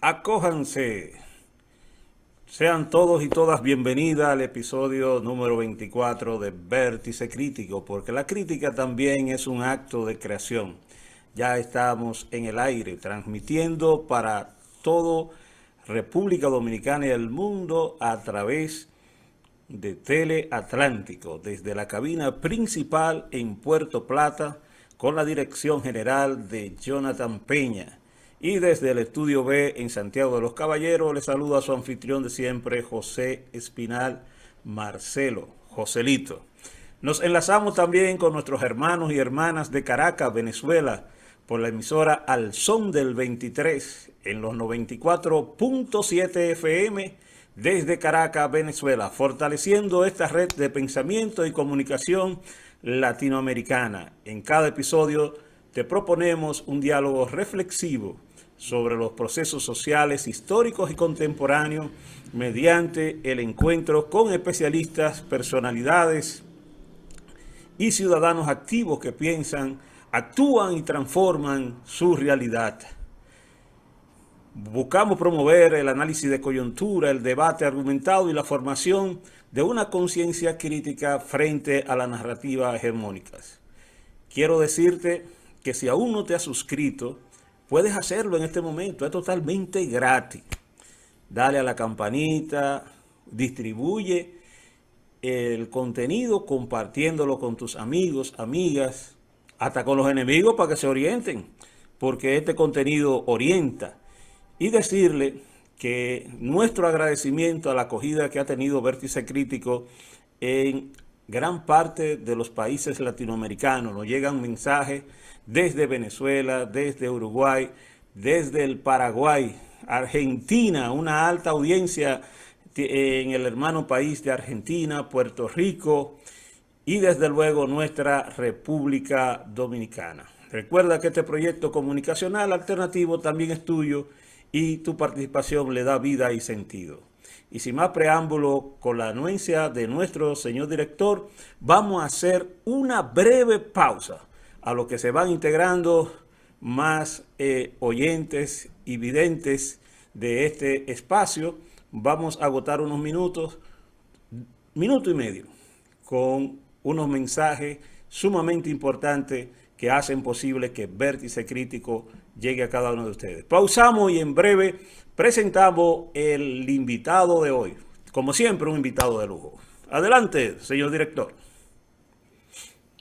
Acójanse, sean todos y todas bienvenidas al episodio número 24 de Vértice Crítico, porque la crítica también es un acto de creación. Ya estamos en el aire, transmitiendo para todo República Dominicana y el mundo a través de Teleatlántico, desde la cabina principal en Puerto Plata, con la dirección general de Jonathan Peña. Y desde el Estudio B en Santiago de los Caballeros, le saluda a su anfitrión de siempre, José Espinal Marcelo, Joselito. Nos enlazamos también con nuestros hermanos y hermanas de Caracas, Venezuela, por la emisora Al Son del 23, en los 94.7 FM, desde Caracas, Venezuela, fortaleciendo esta red de pensamiento y comunicación latinoamericana. En cada episodio te proponemos un diálogo reflexivo sobre los procesos sociales, históricos y contemporáneos mediante el encuentro con especialistas, personalidades y ciudadanos activos que piensan, actúan y transforman su realidad. Buscamos promover el análisis de coyuntura, el debate argumentado y la formación de una conciencia crítica frente a las narrativas hegemónicas. Quiero decirte que si aún no te has suscrito, puedes hacerlo en este momento, es totalmente gratis. Dale a la campanita, distribuye el contenido compartiéndolo con tus amigos, amigas, hasta con los enemigos para que se orienten, porque este contenido orienta. Y decirle que nuestro agradecimiento a la acogida que ha tenido Vértice Crítico en gran parte de los países latinoamericanos. Nos llegan mensajes desde Venezuela, desde Uruguay, desde el Paraguay, Argentina, una alta audiencia en el hermano país de Argentina, Puerto Rico y desde luego nuestra República Dominicana. Recuerda que este proyecto comunicacional alternativo también es tuyo y tu participación le da vida y sentido. Y sin más preámbulo, con la anuencia de nuestro señor director, vamos a hacer una breve pausa a lo que se van integrando más oyentes y videntes de este espacio. Vamos a agotar unos minutos, minuto y medio, con unos mensajes sumamente importantes que hacen posible que Vértice Crítico llegue a cada uno de ustedes. Pausamos y en breve presentamos el invitado de hoy. Como siempre, un invitado de lujo. Adelante, señor director.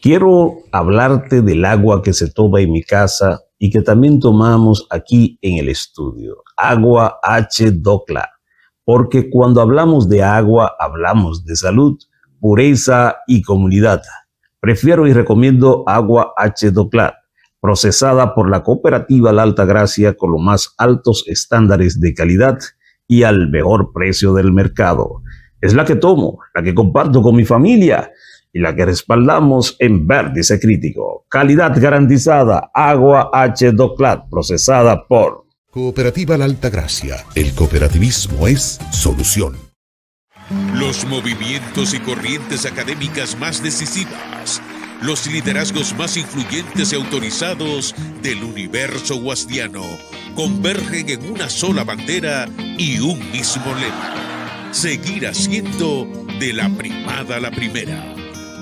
Quiero hablarte del agua que se toma en mi casa y que también tomamos aquí en el estudio. Agua H2Clar. Porque cuando hablamos de agua, hablamos de salud, pureza y comunidad. Prefiero y recomiendo agua H2Clar, procesada por la cooperativa La Altagracia con los más altos estándares de calidad y al mejor precio del mercado. Es la que tomo, la que comparto con mi familia y la que respaldamos en Vértice Crítico. Calidad garantizada, agua H2Clar, procesada por Cooperativa La Altagracia. El cooperativismo es solución. Los movimientos y corrientes académicas más decisivas, los liderazgos más influyentes y autorizados del universo guasdiano convergen en una sola bandera y un mismo lema: seguir haciendo de la primada la primera,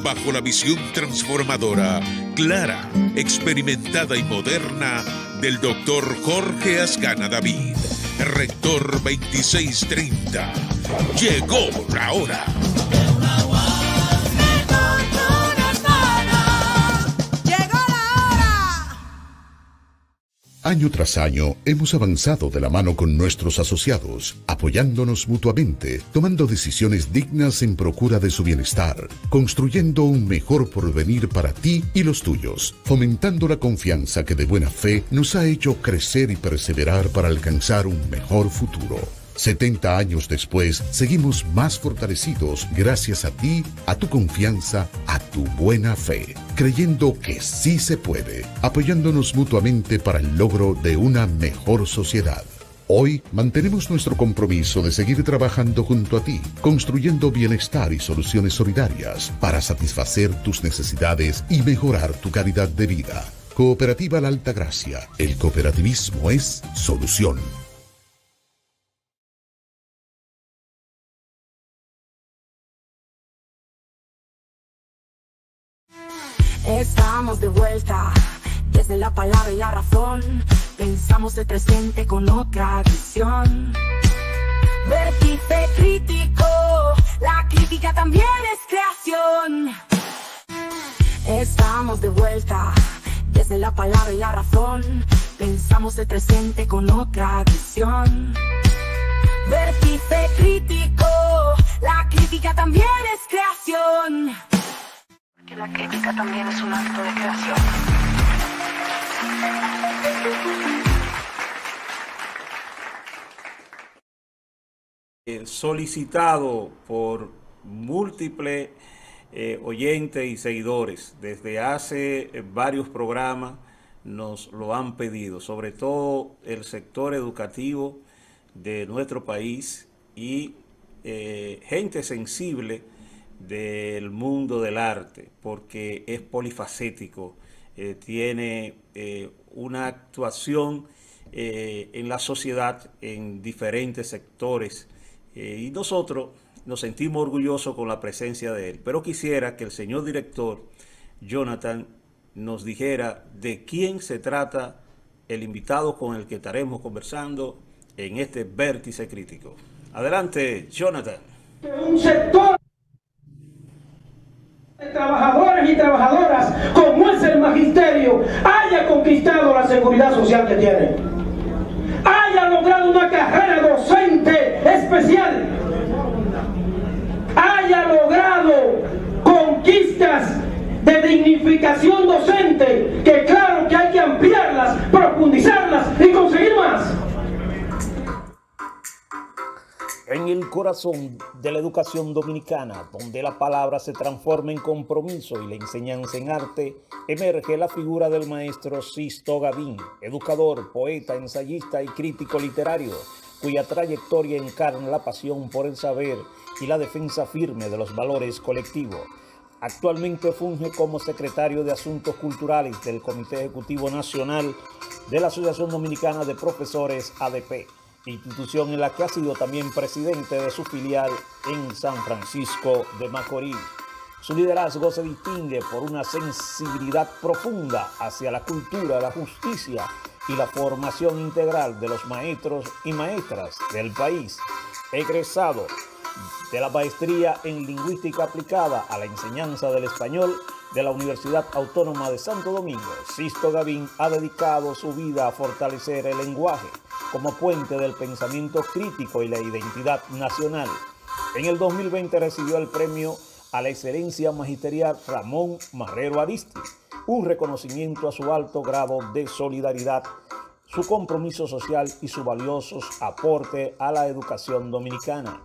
bajo la visión transformadora, clara, experimentada y moderna del doctor Jorge Ascana David, rector 2630. Llegó la hora. Año tras año hemos avanzado de la mano con nuestros asociados, apoyándonos mutuamente, tomando decisiones dignas en procura de su bienestar, construyendo un mejor porvenir para ti y los tuyos, fomentando la confianza que de buena fe nos ha hecho crecer y perseverar para alcanzar un mejor futuro. 70 años después, seguimos más fortalecidos gracias a ti, a tu confianza, a tu buena fe, creyendo que sí se puede, apoyándonos mutuamente para el logro de una mejor sociedad. Hoy mantenemos nuestro compromiso de seguir trabajando junto a ti, construyendo bienestar y soluciones solidarias para satisfacer tus necesidades y mejorar tu calidad de vida. Cooperativa La Altagracia. El cooperativismo es solución. Estamos de vuelta, desde la palabra y la razón, pensamos el presente con otra visión. Vértice crítico, la crítica también es creación. Estamos de vuelta, desde la palabra y la razón, pensamos el presente con otra visión. Vértice crítico, la crítica también es creación. Que la crítica también es un acto de creación. Solicitado por múltiples oyentes y seguidores desde hace varios programas, nos lo han pedido, sobre todo el sector educativo de nuestro país y gente sensible del mundo del arte, porque es polifacético, tiene una actuación en la sociedad en diferentes sectores, y nosotros nos sentimos orgullosos con la presencia de él. Pero quisiera que el señor director Jonathan nos dijera de quién se trata el invitado con el que estaremos conversando en este vértice crítico. Adelante, Jonathan. Un sector de trabajadores y trabajadoras, como es el magisterio, haya conquistado la seguridad social que tiene, haya logrado una carrera docente especial, haya logrado conquistas de dignificación docente, que claro que hay que ampliarlas, profundizarlas y conseguir más. En el corazón de la educación dominicana, donde la palabra se transforma en compromiso y la enseñanza en arte, emerge la figura del maestro Sisto Gavín, educador, poeta, ensayista y crítico literario, cuya trayectoria encarna la pasión por el saber y la defensa firme de los valores colectivos. Actualmente funge como secretario de Asuntos Culturales del Comité Ejecutivo Nacional de la Asociación Dominicana de Profesores ADP, institución en la que ha sido también presidente de su filial en San Francisco de Macorís. Su liderazgo se distingue por una sensibilidad profunda hacia la cultura, la justicia y la formación integral de los maestros y maestras del país. Egresado de la maestría en Lingüística Aplicada a la Enseñanza del Español de la Universidad Autónoma de Santo Domingo, Sisto Gavín ha dedicado su vida a fortalecer el lenguaje como puente del pensamiento crítico y la identidad nacional. En el 2020 recibió el premio a la excelencia magisterial Ramón Marrero Aristi, un reconocimiento a su alto grado de solidaridad, su compromiso social y su valiosos aporte a la educación dominicana.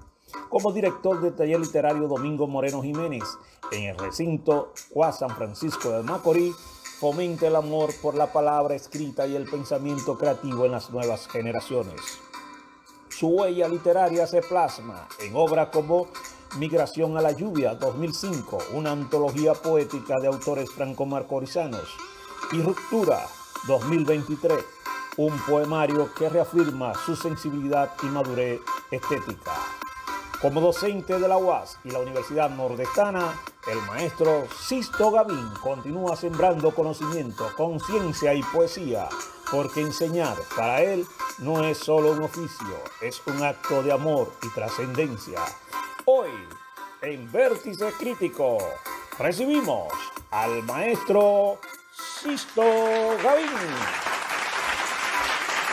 Como director del taller literario Domingo Moreno Jiménez en el recinto UAS San Francisco de Macorís, fomenta el amor por la palabra escrita y el pensamiento creativo en las nuevas generaciones. Su huella literaria se plasma en obras como Migración a la Lluvia, 2005, una antología poética de autores franco-marcorizanos, y Ruptura, 2023, un poemario que reafirma su sensibilidad y madurez estética. Como docente de la UAS y la Universidad Nordestana, el maestro Sisto Gavín continúa sembrando conocimiento, conciencia y poesía, porque enseñar para él no es solo un oficio, es un acto de amor y trascendencia. Hoy, en Vértice Crítico, recibimos al maestro Sisto Gavín.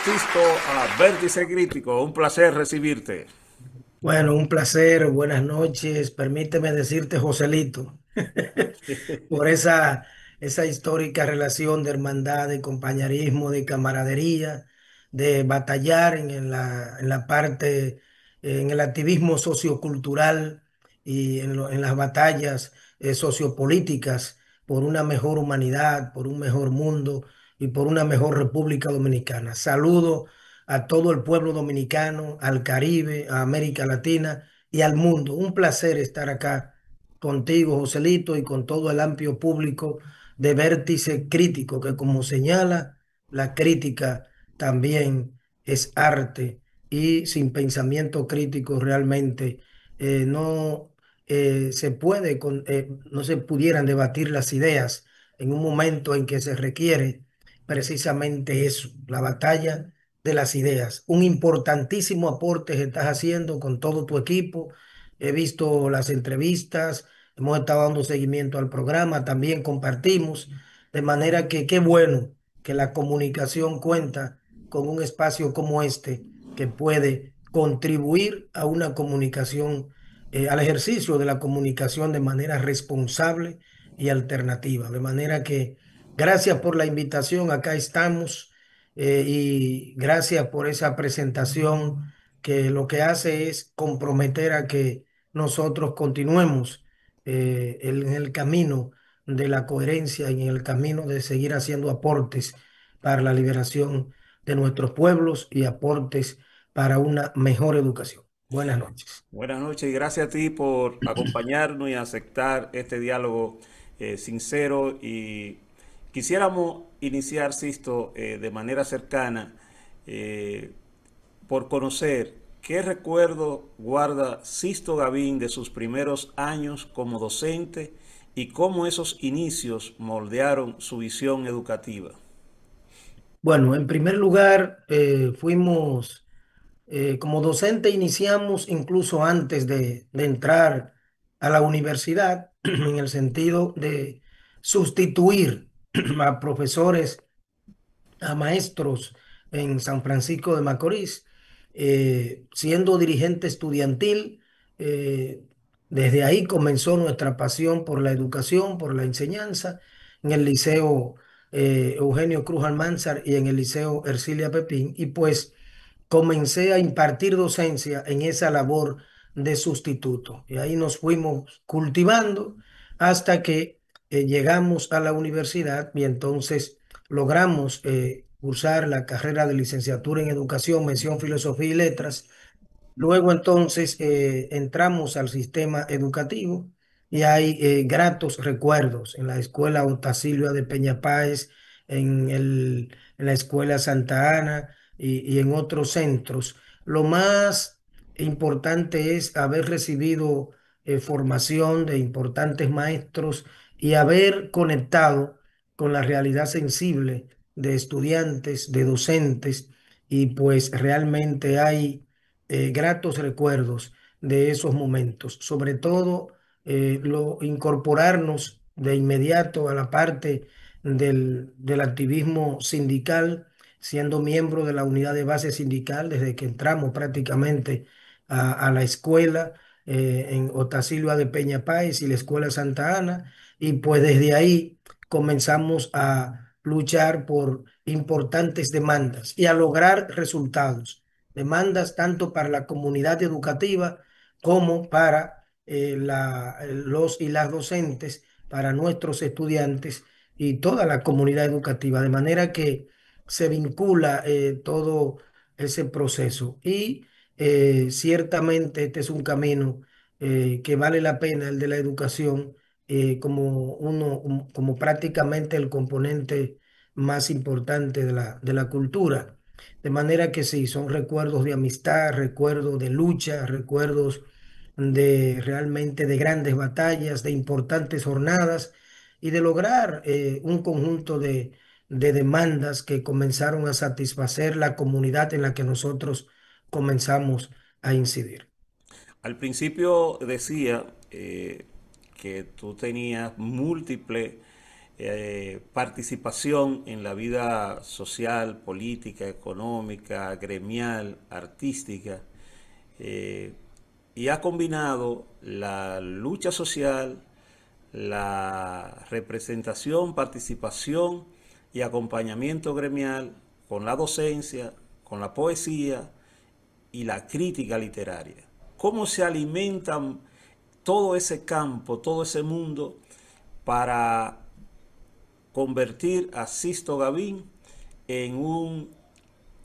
Sisto, a Vértice Crítico, un placer recibirte. Bueno, un placer, buenas noches. Permíteme decirte, Joselito, por esa histórica relación de hermandad, de compañerismo, de camaradería, de batallar en la parte, en el activismo sociocultural y en las batallas sociopolíticas por una mejor humanidad, por un mejor mundo y por una mejor República Dominicana. Saludo a todo el pueblo dominicano, al Caribe, a América Latina y al mundo. Un placer estar acá contigo, Joselito, y con todo el amplio público de Vértice Crítico, que como señala, la crítica también es arte y sin pensamiento crítico realmente no no se pudieran debatir las ideas en un momento en que se requiere precisamente eso, la batalla de las ideas. Un importantísimo aporte que estás haciendo con todo tu equipo. He visto las entrevistas, hemos estado dando seguimiento al programa, también compartimos, de manera que qué bueno que la comunicación cuenta con un espacio como este que puede contribuir a una comunicación, al ejercicio de la comunicación de manera responsable y alternativa. De manera que gracias por la invitación, acá estamos, y gracias por esa presentación que lo que hace es comprometer a que nosotros continuemos en el camino de la coherencia y en el camino de seguir haciendo aportes para la liberación de nuestros pueblos y aportes para una mejor educación. Buenas noches. Buenas noches y gracias a ti por acompañarnos y aceptar este diálogo sincero. Y quisiéramos iniciar, Sisto, de manera cercana, eh, por conocer qué recuerdo guarda Sisto Gavín de sus primeros años como docente y cómo esos inicios moldearon su visión educativa. Bueno, en primer lugar, fuimos, como docente iniciamos incluso antes de entrar a la universidad, en el sentido de sustituir a profesores, a maestros en San Francisco de Macorís, siendo dirigente estudiantil. eh, Desde ahí comenzó nuestra pasión por la educación, por la enseñanza, en el Liceo Eugenio Cruz Almanzar y en el Liceo Ercilia Pepín, y pues comencé a impartir docencia en esa labor de sustituto. Y ahí nos fuimos cultivando hasta que llegamos a la universidad y entonces logramos cursar la carrera de licenciatura en educación, mención filosofía y letras. Luego entonces entramos al sistema educativo y hay gratos recuerdos en la escuela Otacilio de Peña Páez, en la escuela Santa Ana y en otros centros. Lo más importante es haber recibido formación de importantes maestros y haber conectado con la realidad sensible de estudiantes, de docentes, y pues realmente hay gratos recuerdos de esos momentos, sobre todo incorporarnos de inmediato a la parte del activismo sindical, siendo miembro de la unidad de base sindical desde que entramos prácticamente a la escuela en Otacilio de Peña Páez y la escuela Santa Ana, y pues desde ahí comenzamos a luchar por importantes demandas y a lograr resultados, demandas tanto para la comunidad educativa como para los y las docentes, para nuestros estudiantes y toda la comunidad educativa, de manera que se vincula todo ese proceso. Y ciertamente este es un camino que vale la pena, el de la educación, como prácticamente el componente más importante de la cultura. De manera que sí, son recuerdos de amistad, recuerdos de lucha, recuerdos de realmente de grandes batallas, de importantes jornadas y de lograr un conjunto de demandas que comenzaron a satisfacer la comunidad en la que nosotros comenzamos a incidir. Al principio decía que tú tenías múltiple participación en la vida social, política, económica, gremial, artística, eh, y has combinado la lucha social, la representación, participación y acompañamiento gremial con la docencia, con la poesía y la crítica literaria. ¿Cómo se alimentan todo ese campo, todo ese mundo para convertir a Sisto Gavín en un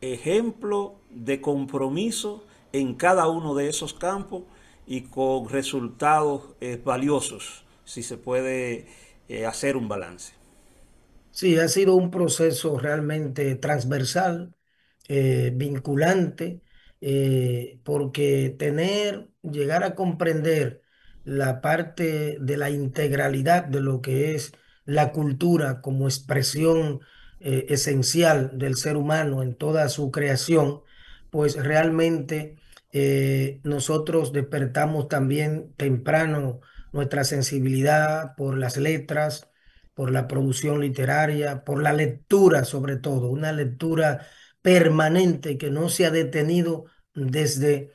ejemplo de compromiso en cada uno de esos campos y con resultados valiosos, si se puede hacer un balance. Sí, ha sido un proceso realmente transversal, vinculante, porque llegar a comprender la parte de la integralidad de lo que es la cultura como expresión esencial del ser humano en toda su creación, pues realmente nosotros despertamos también temprano nuestra sensibilidad por las letras, por la producción literaria, por la lectura sobre todo, una lectura permanente que no se ha detenido desde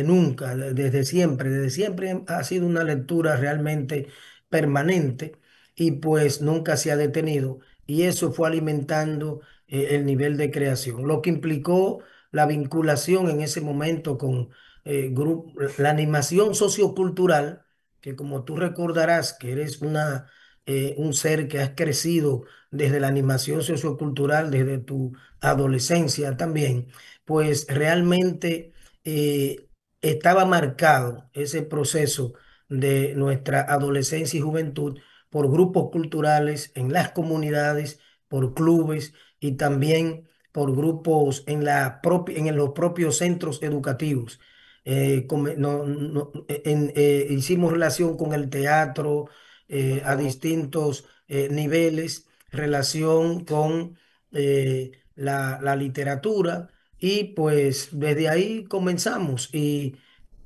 nunca, desde siempre ha sido una lectura realmente permanente y pues nunca se ha detenido y eso fue alimentando el nivel de creación, lo que implicó la vinculación en ese momento con la animación sociocultural, que como tú recordarás que eres un ser que has crecido desde la animación sociocultural, desde tu adolescencia también, pues realmente eh, estaba marcado ese proceso de nuestra adolescencia y juventud por grupos culturales en las comunidades, por clubes y también por grupos en los propios centros educativos. Hicimos relación con el teatro a distintos niveles, relación con la literatura y pues desde ahí comenzamos y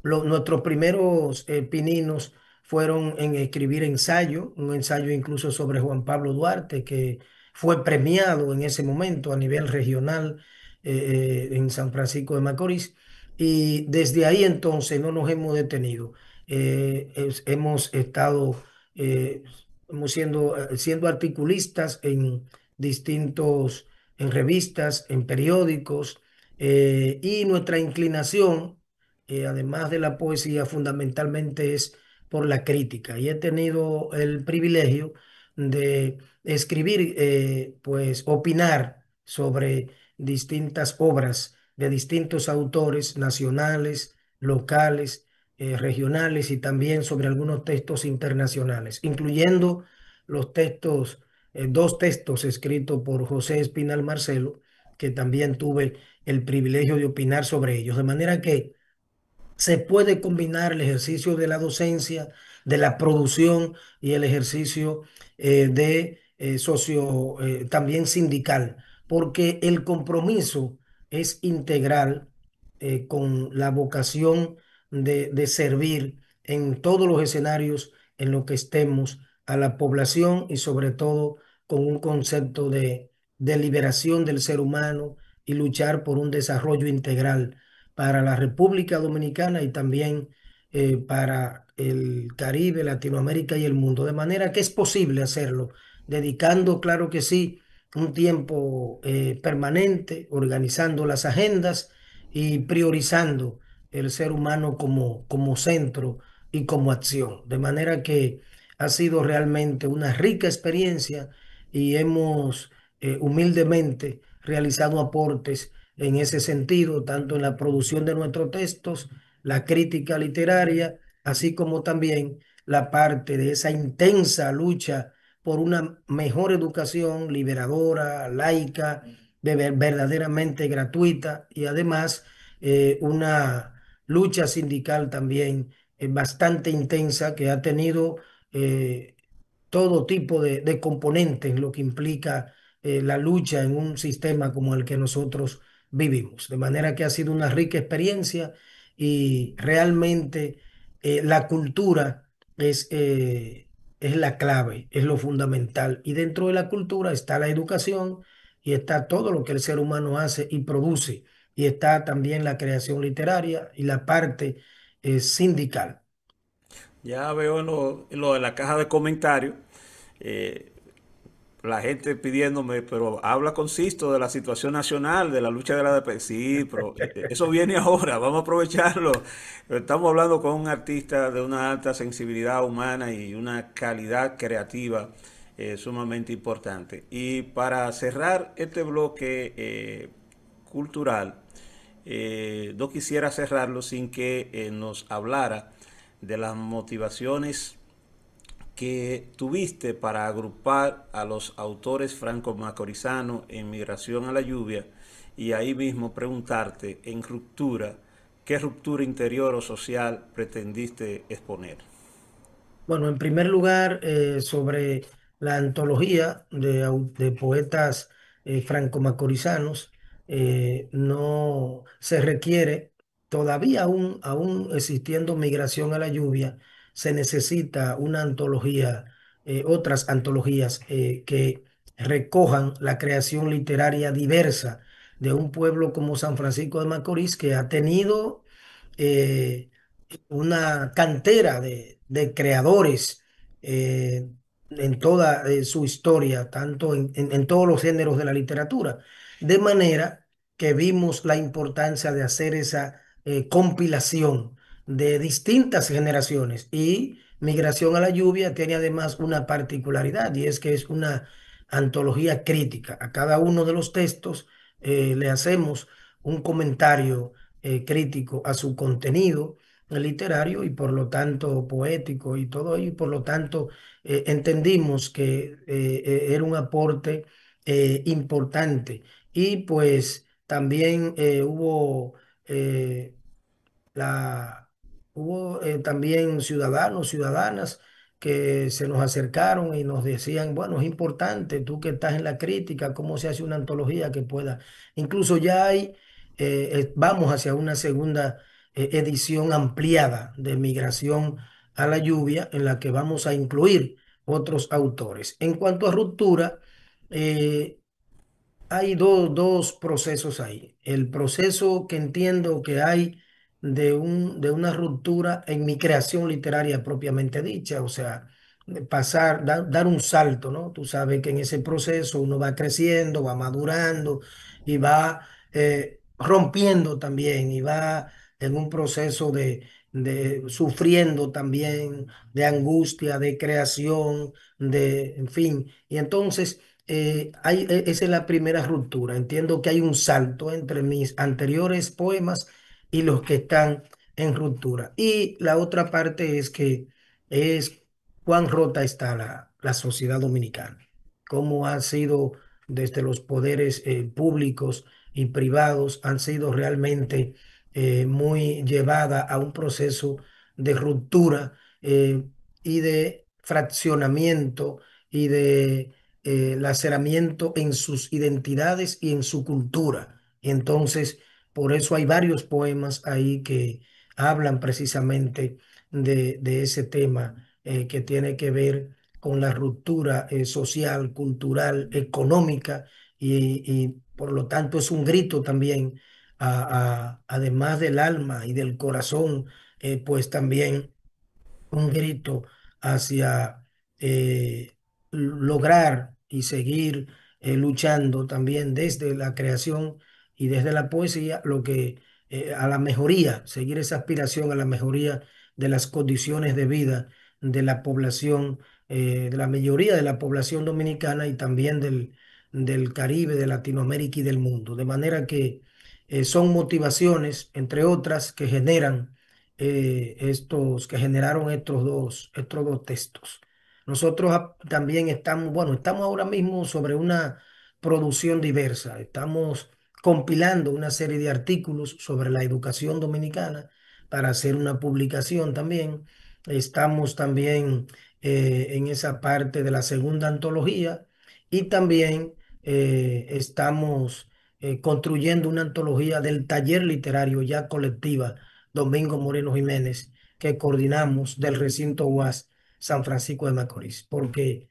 nuestros primeros pininos fueron en escribir ensayo, un ensayo incluso sobre Juan Pablo Duarte que fue premiado en ese momento a nivel regional en San Francisco de Macorís y desde ahí entonces no nos hemos detenido. Hemos estado eh, siendo articulistas en distintos, en revistas, en periódicos, y nuestra inclinación, además de la poesía, fundamentalmente es por la crítica. Y he tenido el privilegio de escribir, pues opinar sobre distintas obras de distintos autores nacionales, locales, regionales y también sobre algunos textos internacionales, incluyendo los textos, dos textos escritos por José Espinal Marcelo, que también tuve el privilegio de opinar sobre ellos. De manera que se puede combinar el ejercicio de la docencia, de la producción y el ejercicio también sindical, porque el compromiso es integral con la vocación de servir en todos los escenarios en los que estemos a la población y sobre todo con un concepto de liberación del ser humano y luchar por un desarrollo integral para la República Dominicana y también para el Caribe, Latinoamérica y el mundo. De manera que es posible hacerlo, dedicando, claro que sí, un tiempo permanente, organizando las agendas y priorizando el ser humano como centro y como acción. De manera que ha sido realmente una rica experiencia y hemos humildemente realizado aportes en ese sentido, tanto en la producción de nuestros textos, la crítica literaria, así como también la parte de esa intensa lucha por una mejor educación liberadora, laica, verdaderamente gratuita y además una lucha sindical también bastante intensa que ha tenido eh, todo tipo de componentes, lo que implica la lucha en un sistema como el que nosotros vivimos. De manera que ha sido una rica experiencia y realmente la cultura es la clave, es lo fundamental. Y dentro de la cultura está la educación y está todo lo que el ser humano hace y produce. Y está también la creación literaria y la parte sindical. Ya veo en lo de la caja de comentarios, eh, la gente pidiéndome, pero habla con Sisto de la situación nacional, de la lucha de la DP. Sí, pero eso viene ahora, vamos a aprovecharlo. Estamos hablando con un artista de una alta sensibilidad humana y una calidad creativa sumamente importante. Y para cerrar este bloque cultural, no quisiera cerrarlo sin que nos hablara de las motivaciones que tuviste para agrupar a los autores franco-macorizanos en Migración a la Lluvia y ahí mismo preguntarte en ruptura, ¿qué ruptura interior o social pretendiste exponer? Bueno, en primer lugar, sobre la antología de poetas franco-macorizanos, no se requiere, todavía aún existiendo Migración a la Lluvia, se necesita una antología, otras antologías que recojan la creación literaria diversa de un pueblo como San Francisco de Macorís, que ha tenido eh, una cantera de creadores en toda su historia, tanto en todos los géneros de la literatura. De manera que vimos la importancia de hacer esa compilación de distintas generaciones. Y Migración a la Lluvia tiene además una particularidad, y es que es una antología crítica. A cada uno de los textos le hacemos un comentario crítico a su contenido literario y por lo tanto poético y todo ello, y por lo tanto entendimos que era un aporte importante. Y pues también eh, la, hubo también ciudadanos, ciudadanas que se nos acercaron y nos decían, bueno, es importante, tú que estás en la crítica, cómo se hace una antología que pueda. Incluso ya vamos hacia una segunda edición ampliada de Migración a la Lluvia, en la que vamos a incluir otros autores. En cuanto a ruptura, eh, hay dos procesos ahí. El proceso que entiendo que hay de una ruptura en mi creación literaria propiamente dicha, o sea, dar un salto, ¿no? Tú sabes que en ese proceso uno va creciendo, va madurando y va rompiendo también y va en un proceso de sufriendo también, de angustia, de creación, en fin. Y entonces esa es la primera ruptura. Entiendo que hay un salto entre mis anteriores poemas y los que están en ruptura. Y la otra parte es que es cuán rota está la sociedad dominicana, cómo ha sido desde los poderes públicos y privados, han sido realmente muy llevada a un proceso de ruptura y de fraccionamiento y de laceramiento en sus identidades y en su cultura. Y entonces, por eso hay varios poemas ahí que hablan precisamente de ese tema que tiene que ver con la ruptura social, cultural, económica y por lo tanto es un grito también, además del alma y del corazón, pues también un grito hacia lograr y seguir luchando también desde la creación y desde la poesía, lo que a la mejoría, seguir esa aspiración a la mejoría de las condiciones de vida de la población, de la mayoría de la población dominicana y también del Caribe, de Latinoamérica y del mundo. De manera que son motivaciones, entre otras, que generan que generaron estos dos textos. Nosotros también estamos, bueno, estamos ahora mismo sobre una producción diversa. Estamos compilando una serie de artículos sobre la educación dominicana para hacer una publicación también. Estamos también en esa parte de la segunda antología y también estamos construyendo una antología del taller literario ya colectiva Domingo Moreno Jiménez, que coordinamos del recinto UAS San Francisco de Macorís, porque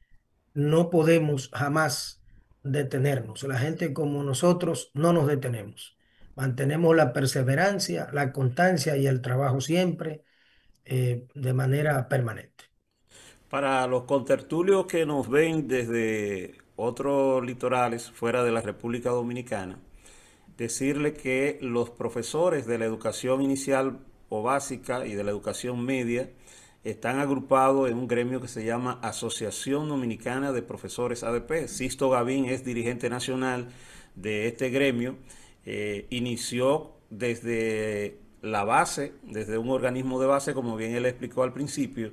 no podemos jamás detenernos. La gente como nosotros no nos detenemos. Mantenemos la perseverancia, la constancia y el trabajo siempre de manera permanente. Para los contertulios que nos ven desde otros litorales fuera de la República Dominicana, decirle que los profesores de la educación inicial o básica y de la educación media están agrupados en un gremio que se llama Asociación Dominicana de Profesores ADP. Sisto Gavín es dirigente nacional de este gremio. Inició desde la base, desde un organismo de base, como bien él explicó al principio,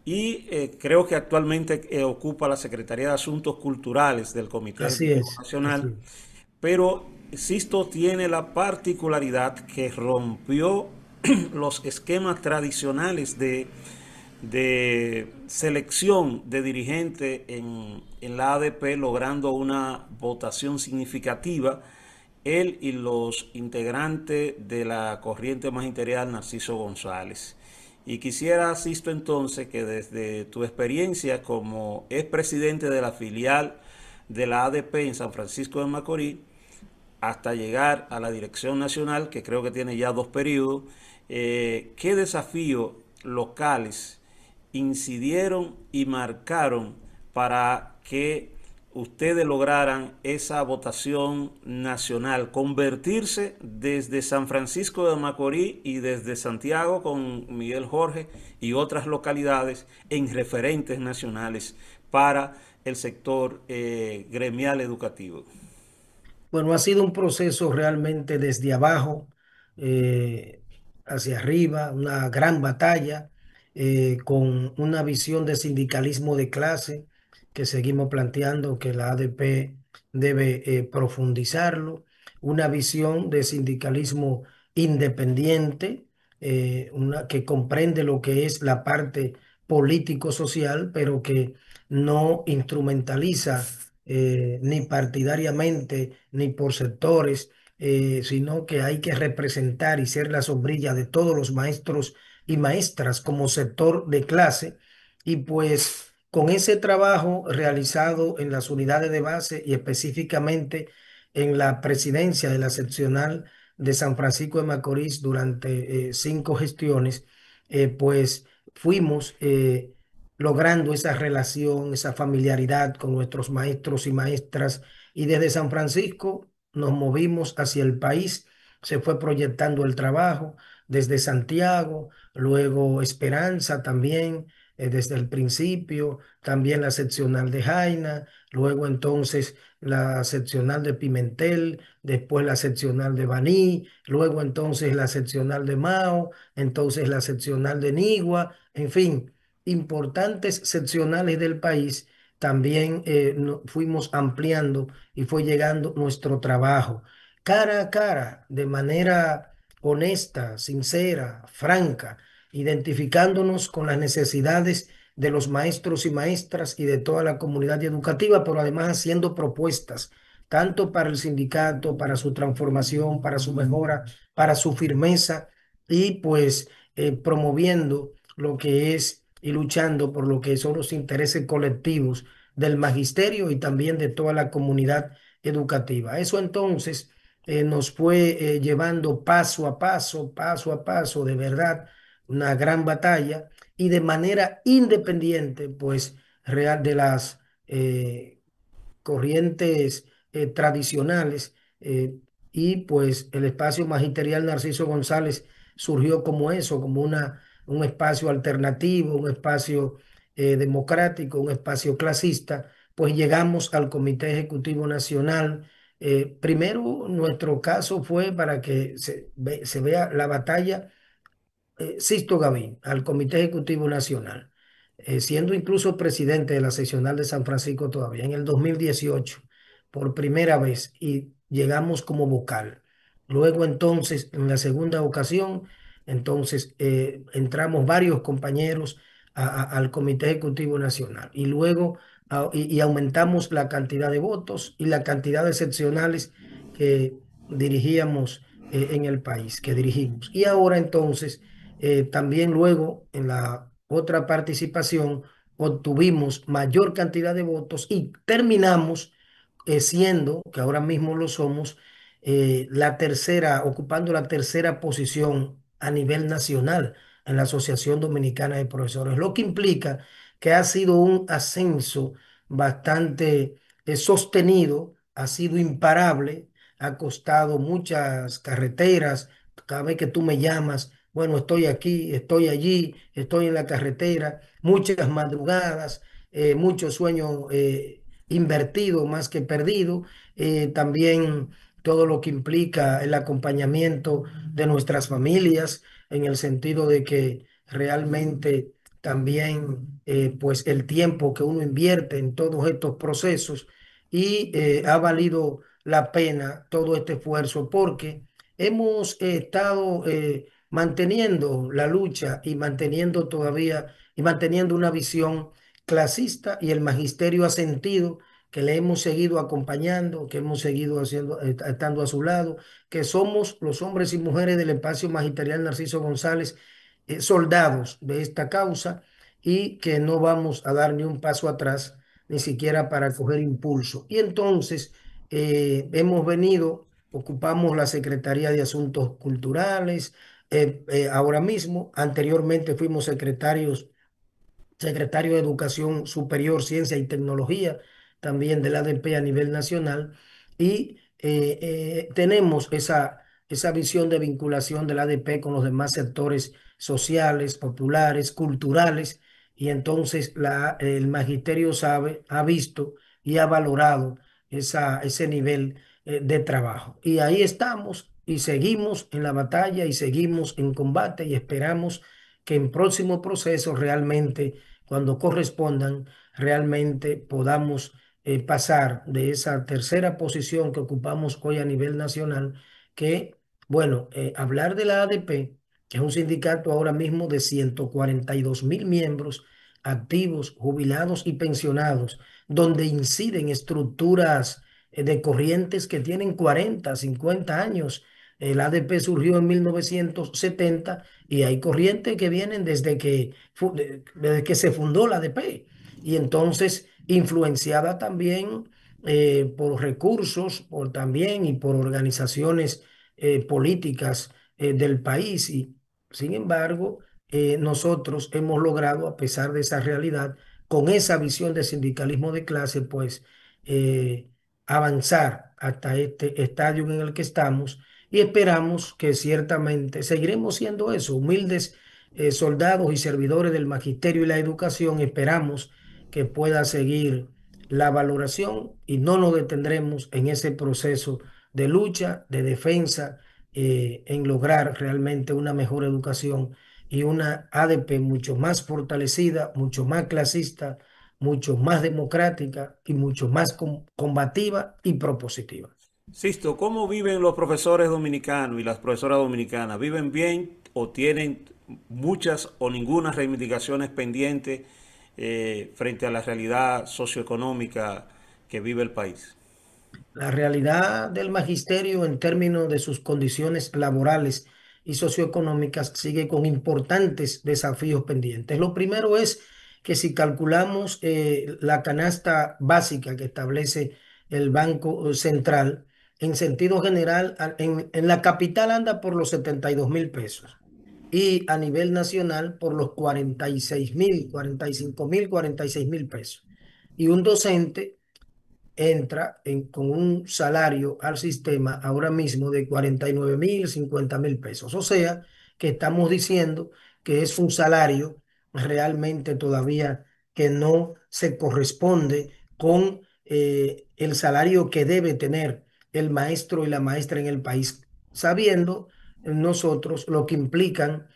y creo que actualmente ocupa la Secretaría de Asuntos Culturales del Comité Así Ejecutivo es, así Nacional, es. pero Sisto tiene la particularidad que rompió los esquemas tradicionales de selección de dirigentes en la ADP, logrando una votación significativa. Él y los integrantes de la corriente magisterial Narciso González. Y quisiera, Sisto, entonces, que desde tu experiencia como expresidente de la filial de la ADP en San Francisco de Macorís, hasta llegar a la dirección nacional, que creo que tiene ya 2 periodos, ¿qué desafíos locales incidieron y marcaron para que ustedes lograran esa votación nacional, convertirse desde San Francisco de Macorís y desde Santiago con Miguel Jorge y otras localidades en referentes nacionales para el sector gremial educativo? Bueno, ha sido un proceso realmente desde abajo eh, hacia arriba, una gran batalla con una visión de sindicalismo de clase que seguimos planteando que la ADP debe profundizarlo, una visión de sindicalismo independiente, que comprende lo que es la parte político-social, pero que no instrumentaliza ni partidariamente ni por sectores, sino que hay que representar y ser la sombrilla de todos los maestros y maestras como sector de clase. Y pues con ese trabajo realizado en las unidades de base y específicamente en la presidencia de la seccional de San Francisco de Macorís durante 5 gestiones, pues fuimos logrando esa relación, esa familiaridad con nuestros maestros y maestras. Y desde San Francisco nos movimos hacia el país, se fue proyectando el trabajo desde Santiago, luego Esperanza también, desde el principio, también la seccional de Jaina, luego entonces la seccional de Pimentel, después la seccional de Baní, luego entonces la seccional de Mao, entonces la seccional de Nigua, en fin, importantes seccionales del país, también fuimos ampliando y fue llegando nuestro trabajo cara a cara, de manera honesta, sincera, franca, identificándonos con las necesidades de los maestros y maestras y de toda la comunidad educativa, pero además haciendo propuestas, tanto para el sindicato, para su transformación, para su mejora, para su firmeza y pues promoviendo lo que es y luchando por lo que son los intereses colectivos del magisterio y también de toda la comunidad educativa. Eso entonces nos fue llevando paso a paso, de verdad, una gran batalla y de manera independiente, pues, real de las corrientes tradicionales y pues el espacio magisterial Narciso González surgió como eso, como un espacio alternativo, un espacio democrático, un espacio clasista, pues llegamos al Comité Ejecutivo Nacional. Primero, nuestro caso fue para que se vea la batalla Sisto Gavín al Comité Ejecutivo Nacional, siendo incluso presidente de la seccional de San Francisco todavía en el 2018, por primera vez, y llegamos como vocal. Luego entonces, en la segunda ocasión, entonces entramos varios compañeros al Comité Ejecutivo Nacional y luego y aumentamos la cantidad de votos y la cantidad de seccionales que dirigíamos en el país, que dirigimos. Y ahora entonces también luego en la otra participación obtuvimos mayor cantidad de votos y terminamos siendo, que ahora mismo lo somos, la tercera, ocupando la tercera posición a nivel nacional en la Asociación Dominicana de Profesores, lo que implica que ha sido un ascenso bastante sostenido, ha sido imparable, ha costado muchas carreteras. Cada vez que tú me llamas, bueno, estoy aquí, estoy allí, estoy en la carretera, muchas madrugadas, mucho sueño invertido más que perdido, también todo lo que implica el acompañamiento de nuestras familias, en el sentido de que realmente también pues el tiempo que uno invierte en todos estos procesos y ha valido la pena todo este esfuerzo porque hemos estado manteniendo la lucha y manteniendo todavía y manteniendo una visión clasista, y el magisterio ha sentido que le hemos seguido acompañando, que hemos seguido haciendo, estando a su lado, que somos los hombres y mujeres del espacio magisterial Narciso González, soldados de esta causa, y que no vamos a dar ni un paso atrás, ni siquiera para coger impulso. Y entonces hemos venido, ocupamos la Secretaría de Asuntos Culturales, ahora mismo, anteriormente fuimos secretario de Educación Superior, Ciencia y Tecnología, también del ADP a nivel nacional, y tenemos esa visión de vinculación del ADP con los demás sectores sociales, populares, culturales, y entonces el magisterio sabe, ha visto y ha valorado ese nivel de trabajo. Y ahí estamos y seguimos en la batalla y seguimos en combate y esperamos que en próximos procesos realmente cuando correspondan, realmente podamos pasar de esa tercera posición que ocupamos hoy a nivel nacional, que, bueno, hablar de la ADP, que es un sindicato ahora mismo de 142.000 miembros activos, jubilados y pensionados, donde inciden estructuras de corrientes que tienen 40, 50 años. El ADP surgió en 1970 y hay corrientes que vienen desde que se fundó la ADP, y entonces influenciada también por recursos, por también y por organizaciones políticas del país. Y sin embargo, nosotros hemos logrado, a pesar de esa realidad, con esa visión de sindicalismo de clase, pues eh, avanzar hasta este estadio en el que estamos, y esperamos que ciertamente seguiremos siendo eso, humildes soldados y servidores del magisterio y la educación. Esperamos que pueda seguir la valoración y no nos detendremos en ese proceso de lucha, de defensa, en lograr realmente una mejor educación y una ADP mucho más fortalecida, mucho más clasista, mucho más democrática y mucho más combativa y propositiva. Sisto, ¿cómo viven los profesores dominicanos y las profesoras dominicanas? ¿Viven bien o tienen muchas o ninguna reivindicaciones pendientes frente a la realidad socioeconómica que vive el país? La realidad del magisterio en términos de sus condiciones laborales y socioeconómicas sigue con importantes desafíos pendientes. Lo primero es que si calculamos la canasta básica que establece el Banco Central, en sentido general, en la capital anda por los 72.000 pesos, y a nivel nacional por los 46.000, 45.000, 46.000 pesos. Y un docente entra con un salario al sistema ahora mismo de 49.000, 50.000 pesos. O sea, que estamos diciendo que es un salario realmente todavía que no se corresponde con el salario que debe tener el maestro y la maestra en el país, sabiendo nosotros lo que implican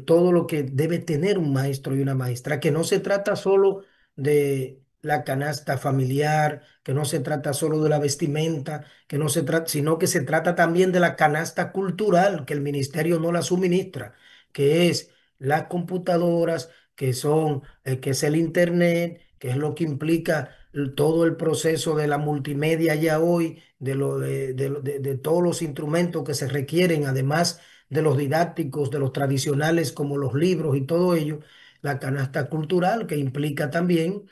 todo lo que debe tener un maestro y una maestra, que no se trata solo de la canasta familiar, que no se trata solo de la vestimenta, que no se trata, sino que se trata también de la canasta cultural, que el ministerio no la suministra, que es las computadoras, que es el internet, que es lo que implica todo el proceso de la multimedia ya hoy, de todos los instrumentos que se requieren, además de los didácticos, de los tradicionales como los libros y todo ello, la canasta cultural que implica también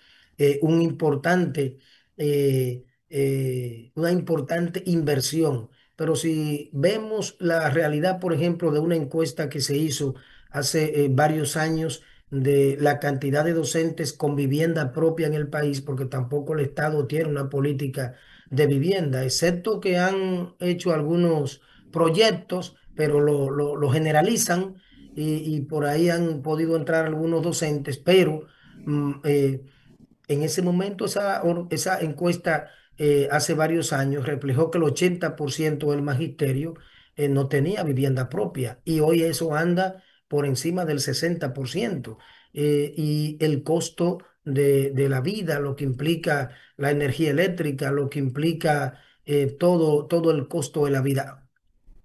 un importante, una importante inversión. Pero si vemos la realidad, por ejemplo, de una encuesta que se hizo hace varios años, de la cantidad de docentes con vivienda propia en el país, porque tampoco el Estado tiene una política de vivienda, excepto que han hecho algunos proyectos, pero lo generalizan y por ahí han podido entrar algunos docentes, pero mm, eh, en ese momento esa encuesta hace varios años reflejó que el 80% del magisterio no tenía vivienda propia y hoy eso anda por encima del 60%. Y el costo de la vida, lo que implica la energía eléctrica, lo que implica todo el costo de la vida.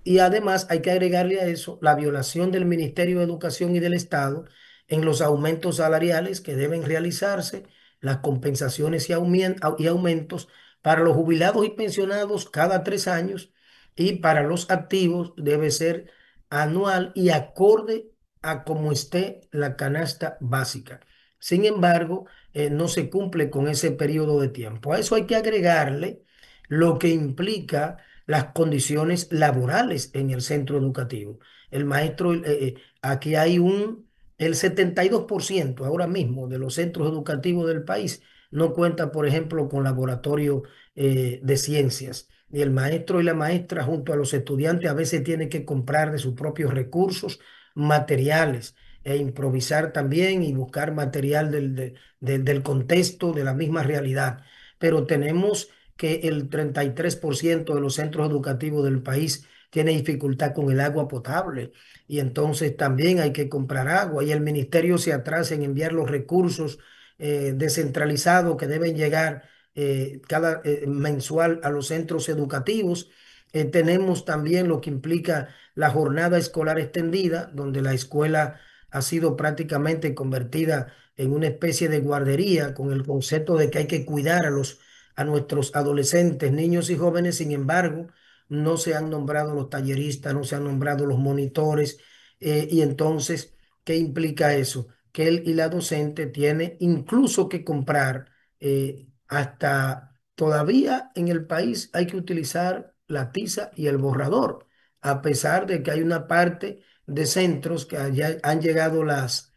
Y además hay que agregarle a eso la violación del Ministerio de Educación y del Estado en los aumentos salariales que deben realizarse, las compensaciones y aumentos para los jubilados y pensionados cada 3 años y para los activos debe ser anual y acorde a cómo esté la canasta básica. Sin embargo, no se cumple con ese periodo de tiempo. A eso hay que agregarle lo que implica las condiciones laborales en el centro educativo. El maestro, aquí hay el 72% ahora mismo de los centros educativos del país no cuenta, por ejemplo, con laboratorio de ciencias. Y el maestro y la maestra junto a los estudiantes a veces tienen que comprar de sus propios recursos materiales e improvisar también y buscar material del contexto, de la misma realidad. Pero tenemos que el 33% de los centros educativos del país tiene dificultad con el agua potable y entonces también hay que comprar agua y el ministerio se atrasa en enviar los recursos descentralizados que deben llegar cada mensual a los centros educativos. Tenemos también lo que implica la jornada escolar extendida, donde la escuela ha sido prácticamente convertida en una especie de guardería con el concepto de que hay que cuidar a nuestros adolescentes, niños y jóvenes. Sin embargo, no se han nombrado los talleristas, no se han nombrado los monitores. Y entonces, ¿qué implica eso? Que él y la docente tiene incluso que comprar hasta todavía en el país hay que utilizar la tiza y el borrador, a pesar de que hay una parte de centros que allá han llegado las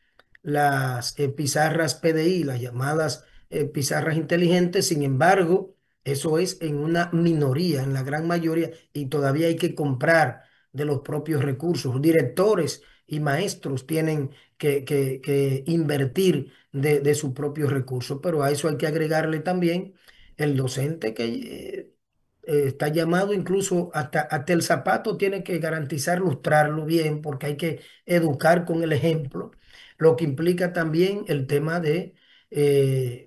pizarras PDI, las llamadas pizarras inteligentes. Sin embargo, eso es en una minoría, en la gran mayoría, y todavía hay que comprar de los propios recursos. Directores y maestros tienen que invertir de sus propios recursos, pero a eso hay que agregarle también el docente que está llamado incluso hasta el zapato tiene que garantizar lustrarlo bien porque hay que educar con el ejemplo, lo que implica también el tema de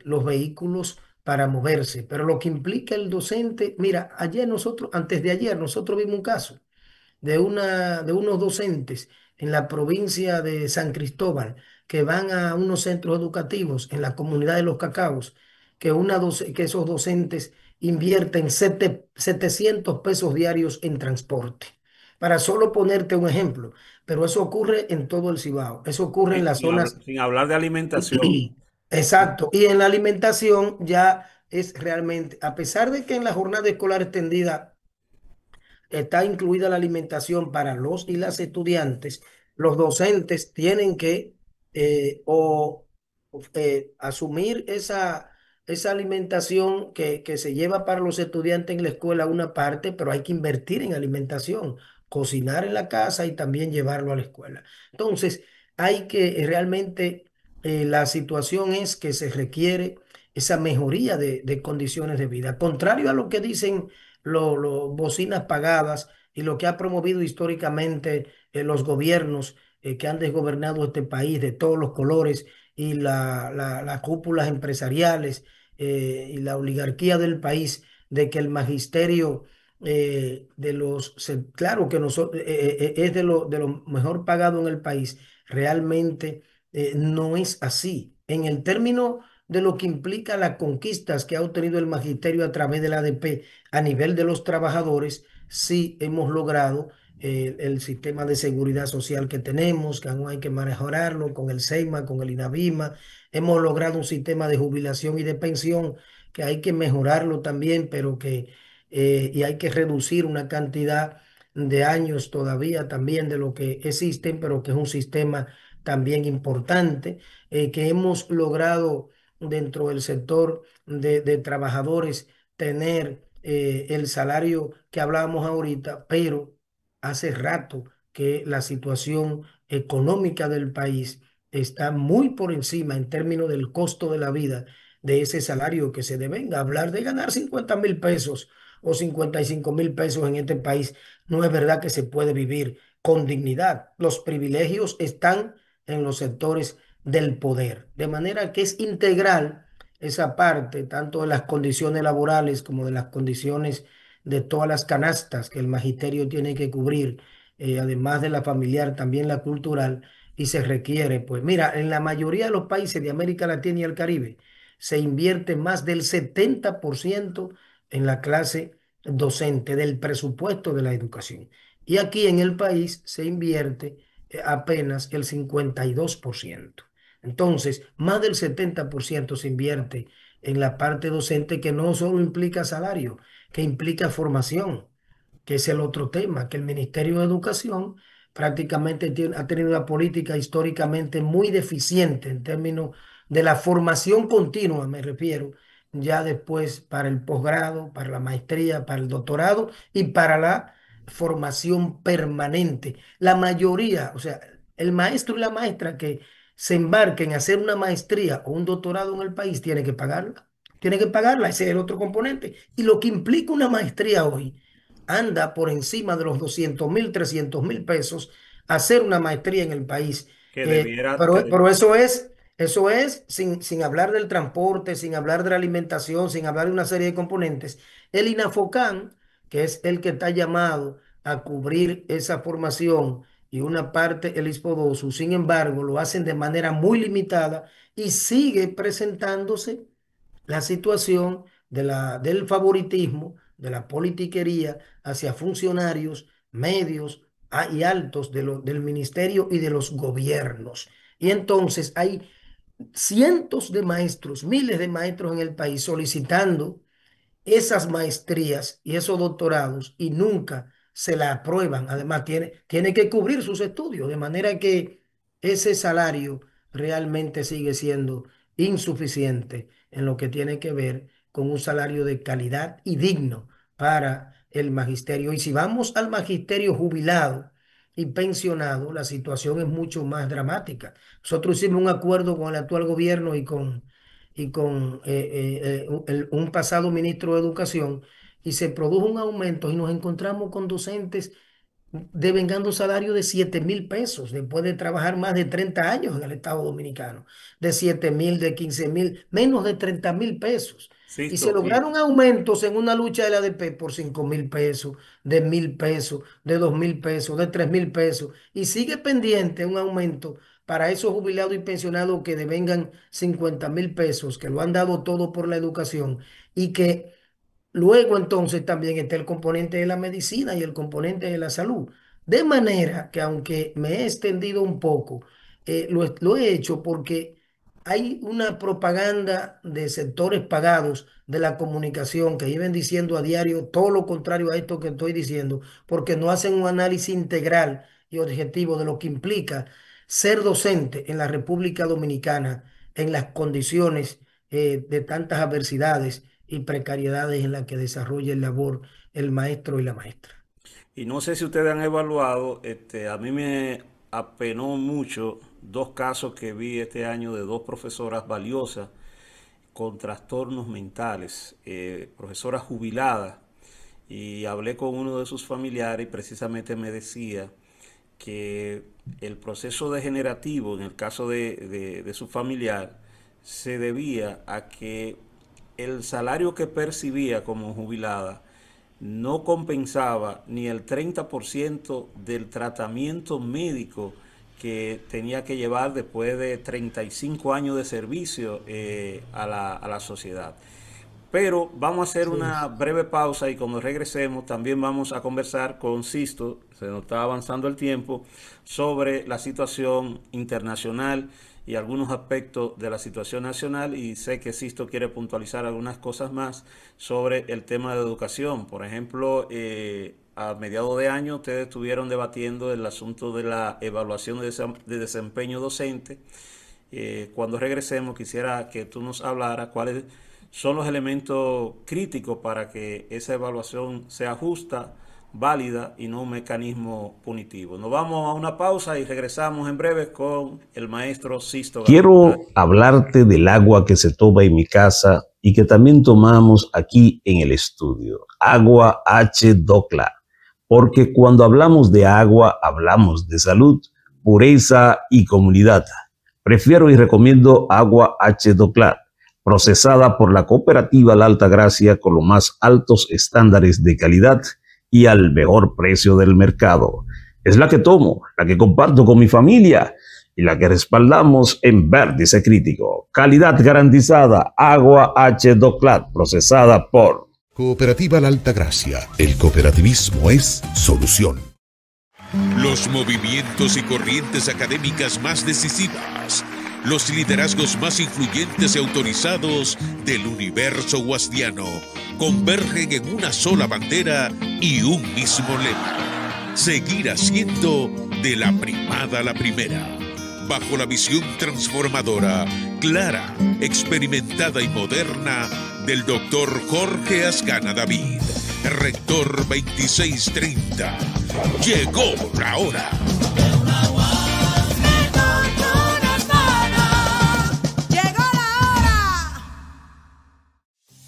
los vehículos para moverse, pero lo que implica el docente, mira, antes de ayer, nosotros vimos un caso de unos docentes en la provincia de San Cristóbal que van a unos centros educativos en la comunidad de Los Cacaos, que esos docentes invierten 700 pesos diarios en transporte. Para solo ponerte un ejemplo, pero eso ocurre en todo el Cibao, eso ocurre en Sí, las zonas. sin hablar de alimentación. Exacto, y en la alimentación ya es realmente, a pesar de que en la jornada escolar extendida está incluida la alimentación para los y las estudiantes, los docentes tienen que asumir esa alimentación que se lleva para los estudiantes en la escuela una parte, pero hay que invertir en alimentación, cocinar en la casa y también llevarlo a la escuela. Entonces, hay que realmente, la situación es que se requiere esa mejoría de condiciones de vida. Contrario a lo que dicen los bocinas pagadas y lo que ha promovido históricamente los gobiernos que han desgobernado este país de todos los colores y las cúpulas empresariales y la oligarquía del país, de que el magisterio claro que es de lo mejor pagado en el país, realmente no es así. En el término de lo que implica las conquistas que ha obtenido el magisterio a través de la ADP a nivel de los trabajadores, sí hemos logrado el sistema de seguridad social que tenemos, que aún hay que mejorarlo con el SEIMA, con el INAVIMA. Hemos logrado un sistema de jubilación y de pensión que hay que mejorarlo también, y hay que reducir una cantidad de años todavía también de lo que existen, pero que es un sistema también importante, que hemos logrado dentro del sector de trabajadores tener el salario que hablábamos ahorita, pero hace rato que la situación económica del país está muy por encima en términos del costo de la vida de ese salario que se devenga. Hablar de ganar 50.000 pesos o 55.000 pesos en este país, no es verdad que se puede vivir con dignidad. Los privilegios están en los sectores del poder, de manera que es integral esa parte, tanto de las condiciones laborales como de las condiciones de todas las canastas que el magisterio tiene que cubrir, además de la familiar, también la cultural, y se requiere, pues mira, en la mayoría de los países de América Latina y el Caribe se invierte más del 70% en la clase docente del presupuesto de la educación. Y aquí en el país se invierte apenas el 52%. Entonces, más del 70% se invierte en la parte docente, que no solo implica salario, que implica formación, que es el otro tema, que el Ministerio de Educación prácticamente ha tenido una política históricamente muy deficiente en términos de la formación continua, me refiero, ya después para el posgrado, para la maestría, para el doctorado y para la formación permanente. La mayoría, o sea, el maestro y la maestra que se embarquen a hacer una maestría o un doctorado en el país tiene que pagarla. Tiene que pagarla, ese es el otro componente. Y lo que implica una maestría hoy anda por encima de los 200.000, 300.000 pesos hacer una maestría en el país. Que debiera, Pero eso es sin hablar del transporte, sin hablar de la alimentación, sin hablar de una serie de componentes. El INAFOCAN, que es el que está llamado a cubrir esa formación, y una parte el ISPODOSU, sin embargo, lo hacen de manera muy limitada y sigue presentándose la situación del favoritismo, de la politiquería hacia funcionarios medios y altos del ministerio y de los gobiernos. Y entonces hay cientos de maestros, miles de maestros en el país solicitando esas maestrías y esos doctorados y nunca se la aprueban. Además, tiene que cubrir sus estudios, de manera que ese salario realmente sigue siendo insuficiente en lo que tiene que ver con un salario de calidad y digno para el magisterio. Y si vamos al magisterio jubilado y pensionado, la situación es mucho más dramática. Nosotros hicimos un acuerdo con el actual gobierno y con un pasado ministro de Educación, y se produjo un aumento y nos encontramos con docentes devengando salario de 7.000 pesos después de trabajar más de 30 años en el Estado Dominicano, de 7.000, de 15.000, menos de 30.000 pesos. Y se Sisto, lograron aumentos en una lucha de la ADP por 5.000 pesos, de 1.000 pesos, de 2.000 pesos, de 3.000 pesos. Y sigue pendiente un aumento para esos jubilados y pensionados que devengan 50.000 pesos, que lo han dado todo por la educación, y que luego entonces también está el componente de la medicina y el componente de la salud. De manera que, aunque me he extendido un poco, lo he hecho porque hay una propaganda de sectores pagados de la comunicación que viven diciendo a diario todo lo contrario a esto que estoy diciendo, porque no hacen un análisis integral y objetivo de lo que implica ser docente en la República Dominicana en las condiciones de tantas adversidades y precariedades en las que desarrolla el labor el maestro y la maestra. y no sé si ustedes han evaluado, a mí me apenó mucho dos casos que vi este año de dos profesoras valiosas con trastornos mentales, profesoras jubiladas, y hablé con uno de sus familiares y precisamente me decía que el proceso degenerativo en el caso de su familiar se debía a que el salario que percibía como jubilada no compensaba ni el 30% del tratamiento médico que tenía que llevar después de 35 años de servicio a la sociedad. Pero vamos a hacer Sí. una breve pausa y cuando regresemos también vamos a conversar con Sisto, se nos está avanzando el tiempo, sobre la situación internacional y algunos aspectos de la situación nacional, y sé que Sisto quiere puntualizar algunas cosas más sobre el tema de educación. Por ejemplo, a mediados de año ustedes estuvieron debatiendo el asunto de la evaluación de desempeño docente. Cuando regresemos quisiera que tú nos hablaras cuáles son los elementos críticos para que esa evaluación sea justa, válida y no un mecanismo punitivo. Nos vamos a una pausa y regresamos en breve con el maestro Sisto Gabriel. Quiero hablarte del agua que se toma en mi casa y que también tomamos aquí en el estudio. Agua H2Cla. Porque cuando hablamos de agua, hablamos de salud, pureza y comunidad. Prefiero y recomiendo agua H2Cla, procesada por la cooperativa La Altagracia con los más altos estándares de calidad y al mejor precio del mercado. Es la que tomo, la que comparto con mi familia y la que respaldamos en Vértice Crítico. Calidad garantizada, agua H2Cla, procesada por Cooperativa La Altagracia. El cooperativismo es solución. Los movimientos y corrientes académicas más decisivas, los liderazgos más influyentes y autorizados del universo guasdiano convergen en una sola bandera y un mismo lema: seguir haciendo de la primada la primera, bajo la visión transformadora, clara, experimentada y moderna del doctor Jorge Ascana David, rector 2630. Llegó la hora.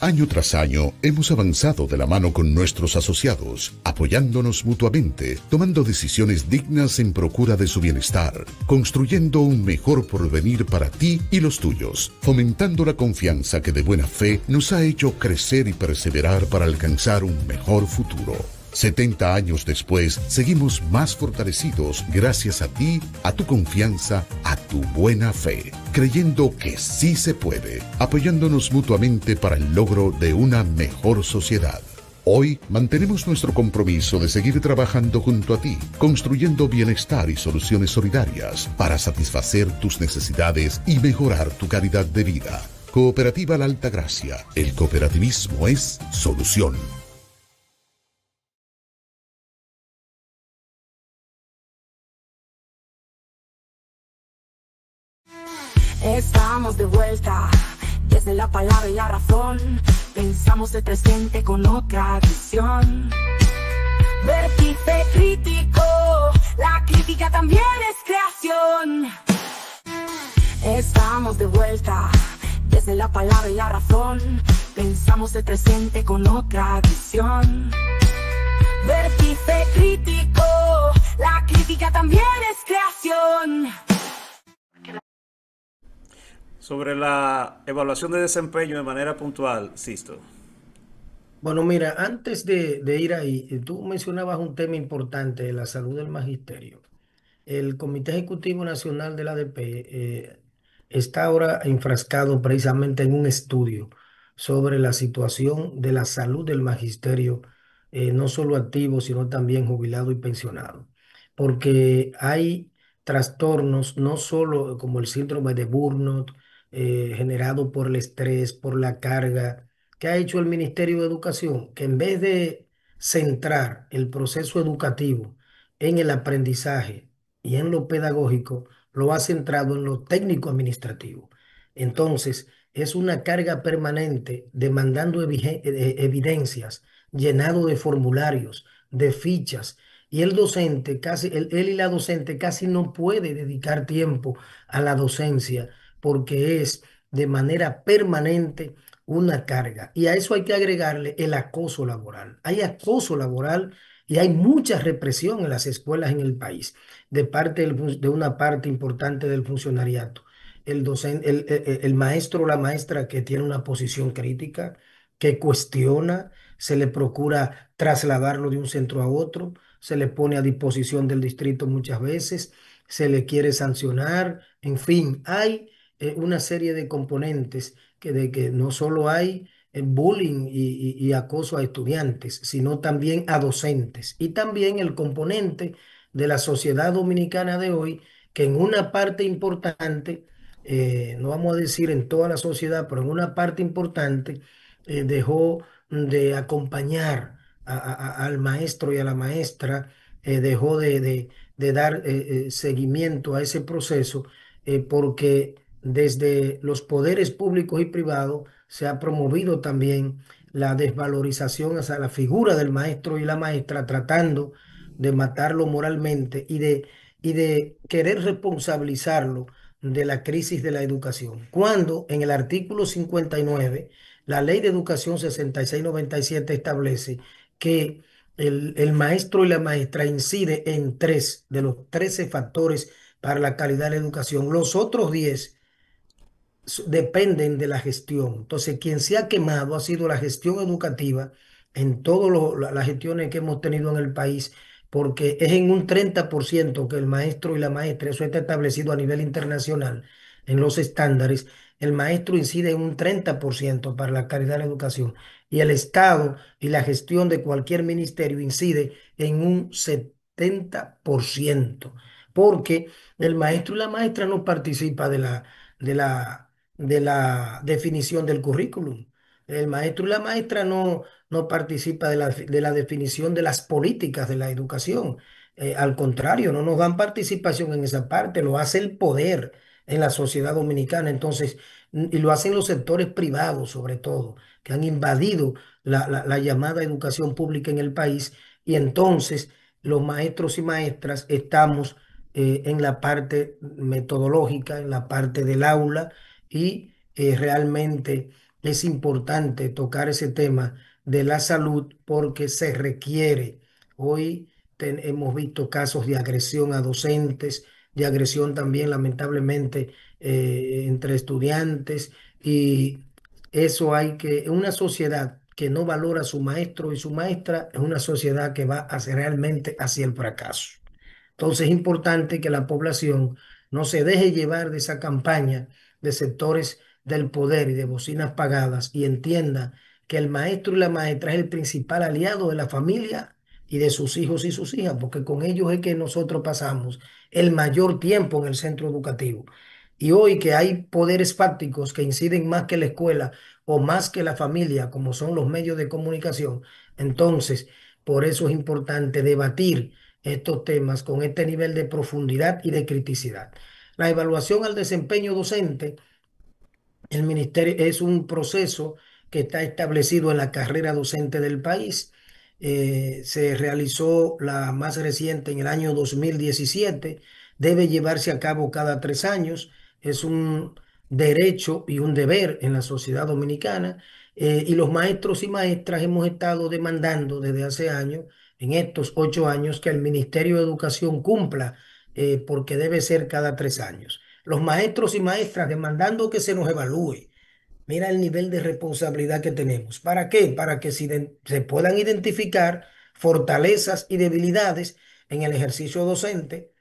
Año tras año hemos avanzado de la mano con nuestros asociados, apoyándonos mutuamente, tomando decisiones dignas en procura de su bienestar, construyendo un mejor porvenir para ti y los tuyos, fomentando la confianza que de buena fe nos ha hecho crecer y perseverar para alcanzar un mejor futuro. 70 años después, seguimos más fortalecidos gracias a ti, a tu confianza, a tu buena fe, creyendo que sí se puede, apoyándonos mutuamente para el logro de una mejor sociedad. Hoy mantenemos nuestro compromiso de seguir trabajando junto a ti, construyendo bienestar y soluciones solidarias para satisfacer tus necesidades y mejorar tu calidad de vida. Cooperativa La Altagracia. El cooperativismo es solución. Estamos de vuelta, desde la palabra y la razón, pensamos el presente con otra visión. Vértice crítico, la crítica también es creación. Estamos de vuelta, desde la palabra y la razón, pensamos el presente con otra visión. Vértice crítico, la crítica también es creación. Sobre la evaluación de desempeño de manera puntual, Sisto. Bueno, mira, antes de ir ahí, tú mencionabas un tema importante, la salud del magisterio. El Comité Ejecutivo Nacional de la ADP está ahora enfrascado precisamente en un estudio sobre la situación de la salud del magisterio, no solo activo, sino también jubilado y pensionado, porque hay trastornos, no solo como el síndrome de Burnout, generado por el estrés, por la carga, que ha hecho el Ministerio de Educación, que en vez de centrar el proceso educativo en el aprendizaje, y en lo pedagógico lo ha centrado en lo técnico administrativo. Entonces, es una carga permanente demandando evidencias, llenado de formularios, de fichas, y el docente, él y la docente casi no puede dedicar tiempo a la docencia porque es de manera permanente una carga. Y a eso hay que agregarle el acoso laboral. Hay acoso laboral y hay mucha represión en las escuelas en el país de parte de una parte importante del funcionariato. El docente, el maestro o la maestra que tiene una posición crítica, que cuestiona, se le procura trasladarlo de un centro a otro, se le pone a disposición del distrito muchas veces, se le quiere sancionar, en fin, hay una serie de componentes de que no solo hay bullying y acoso a estudiantes, sino también a docentes. Y también el componente de la sociedad dominicana de hoy, que en una parte importante, no vamos a decir en toda la sociedad, pero en una parte importante, dejó de acompañar al maestro y a la maestra, dejó de dar seguimiento a ese proceso, porque desde los poderes públicos y privados se ha promovido también la desvalorización hacia la figura del maestro y la maestra, tratando de matarlo moralmente y de querer responsabilizarlo de la crisis de la educación. Cuando en el artículo 59, la Ley de Educación 6697 establece que el maestro y la maestra incide en 3 de los 13 factores para la calidad de la educación. Los otros 10 dependen de la gestión. Entonces, quien se ha quemado ha sido la gestión educativa en todas las gestiones que hemos tenido en el país, porque es en un 30% que el maestro y la maestra, eso está establecido a nivel internacional en los estándares, el maestro incide en un 30% para la calidad de la educación y el Estado y la gestión de cualquier ministerio incide en un 70%, porque el maestro y la maestra no participa de la definición del currículum. El maestro y la maestra no participa de la definición de las políticas de la educación. Al contrario, no nos dan participación en esa parte, lo hace el poder en la sociedad dominicana. Entonces, y lo hacen los sectores privados, sobre todo, que han invadido la llamada educación pública en el país. Y entonces, los maestros y maestras estamos en la parte metodológica, en la parte del aula y realmente es importante tocar ese tema de la salud porque se requiere. Hoy hemos visto casos de agresión a docentes, de agresión también lamentablemente entre estudiantes y eso hay que, una sociedad que no valora a su maestro y su maestra es una sociedad que va hacia, realmente hacia el fracaso. Entonces es importante que la población no se deje llevar de esa campaña de sectores del poder y de bocinas pagadas y entienda que el maestro y la maestra es el principal aliado de la familia y de sus hijos y sus hijas, porque con ellos es que nosotros pasamos el mayor tiempo en el centro educativo. Y hoy que hay poderes fácticos que inciden más que la escuela o más que la familia, como son los medios de comunicación, entonces por eso es importante debatir estos temas con este nivel de profundidad y de criticidad. La evaluación al desempeño docente, el ministerio es un proceso que está establecido en la carrera docente del país. Se realizó la más reciente en el año 2017. Debe llevarse a cabo cada 3 años. Es un derecho y un deber en la sociedad dominicana. Y los maestros y maestras hemos estado demandando desde hace años, en estos 8 años, que el Ministerio de Educación cumpla, porque debe ser cada 3 años. Los maestros y maestras demandando que se nos evalúe. Mira el nivel de responsabilidad que tenemos. ¿Para qué? Para que se puedan identificar fortalezas y debilidades en el ejercicio docente